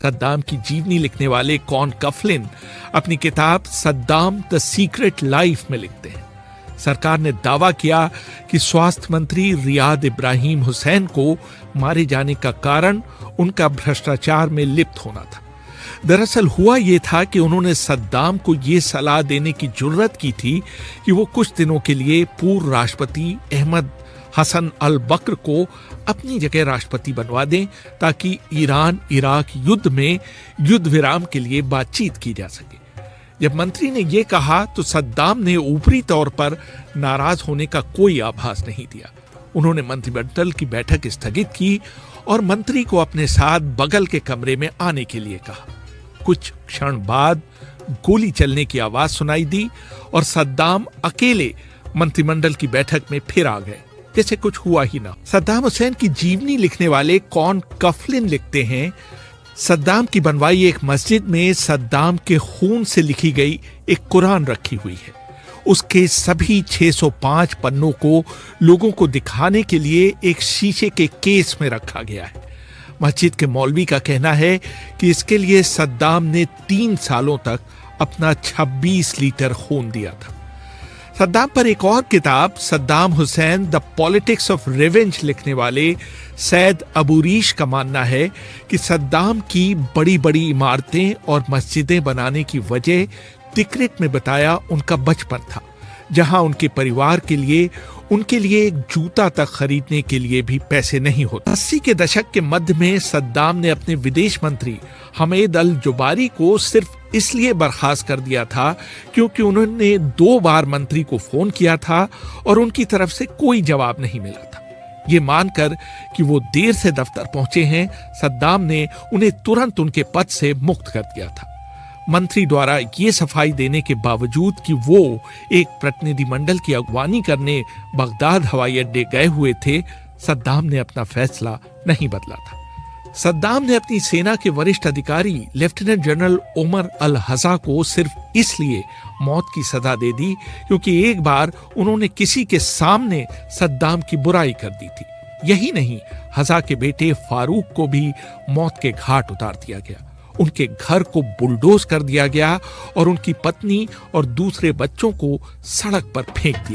सद्दाम की जीवनी लिखने वाले कॉन कफलिन अपनी किताब सद्दाम द सीक्रेट लाइफ में लिखते हैं, सरकार ने दावा किया कि स्वास्थ्य मंत्री रियाद इब्राहिम हुसैन को मारे जाने का कारण उनका भ्रष्टाचार में लिप्त होना था। दरअसल हुआ यह था कि उन्होंने सद्दाम को यह सलाह देने की जुर्रत की थी कि वो कुछ दिनों के लिए पूर्व राष्ट्रपति अहमद हसन अल बकर को अपनी जगह राष्ट्रपति बनवा दें ताकि ईरान इराक युद्ध में युद्ध विराम के लिए बातचीत की जा सके। जब मंत्री ने यह कहा तो सद्दाम ने ऊपरी तौर पर नाराज होने का कोई आभास नहीं दिया। उन्होंने मंत्रिमंडल की बैठक स्थगित की और मंत्री को अपने साथ बगल के कमरे में आने के लिए कहा। कुछ क्षण बाद गोली चलने की आवाज सुनाई दी और सद्दाम अकेले मंत्रिमंडल की बैठक में फिर आ गए, जैसे कुछ हुआ ही ना। सद्दाम हुसैन की जीवनी लिखने वाले कॉन कफलिन लिखते हैं, सद्दाम की बनवाई एक मस्जिद में सद्दाम के खून से लिखी गई एक कुरान रखी हुई है। उसके सभी 605 पन्नों को लोगों को दिखाने के लिए एक शीशे के केस में रखा गया है। मस्जिद के मौलवी का कहना है कि इसके लिए सद्दाम ने 3 सालों तक अपना 26 लीटर खून दिया था। सद्दाम पर एक और किताब Saddam Hussain the politics of revenge लिखने वाले सैयद अबूरीश का मानना है कि सद्दाम की बड़ी बड़ी इमारतें और मस्जिदें बनाने की वजह तिकरित में बताया उनका बचपन था, जहां उनके परिवार के लिए उनके लिए एक जूता तक खरीदने के लिए भी पैसे नहीं होते। 80 के दशक के मध्य में सद्दाम ने अपने विदेश मंत्री हमेद अल जुबारी को सिर्फ इसलिए बर्खास्त कर दिया था क्योंकि उन्होंने 2 बार मंत्री को फोन किया था और उनकी तरफ से कोई जवाब नहीं मिला था। ये मानकर कि वो देर से दफ्तर पहुंचे हैं, सद्दाम ने उन्हें तुरंत उनके पद से मुक्त कर दिया था। मंत्री द्वारा ये सफाई देने के बावजूद कि वो एक प्रतिनिधिमंडल की अगवानी करने बगदाद हवाई अड्डे गए हुए थे, सद्दाम ने अपना फैसला नहीं बदला था। सद्दाम ने अपनी सेना के वरिष्ठ अधिकारी लेफ्टिनेंट जनरल ओमर अल हजा को सिर्फ इसलिए मौत की सजा दे दी क्योंकि एक बार उन्होंने किसी के सामने सद्दाम की बुराई कर दी थी। यही नहीं, हजा के बेटे फारूक को भी मौत के घाट उतार दिया गया। उनके घर को बुलडोज कर दिया गया और उनकी पत्नी और दूसरे बच्चों को सड़क पर फेंक दिया।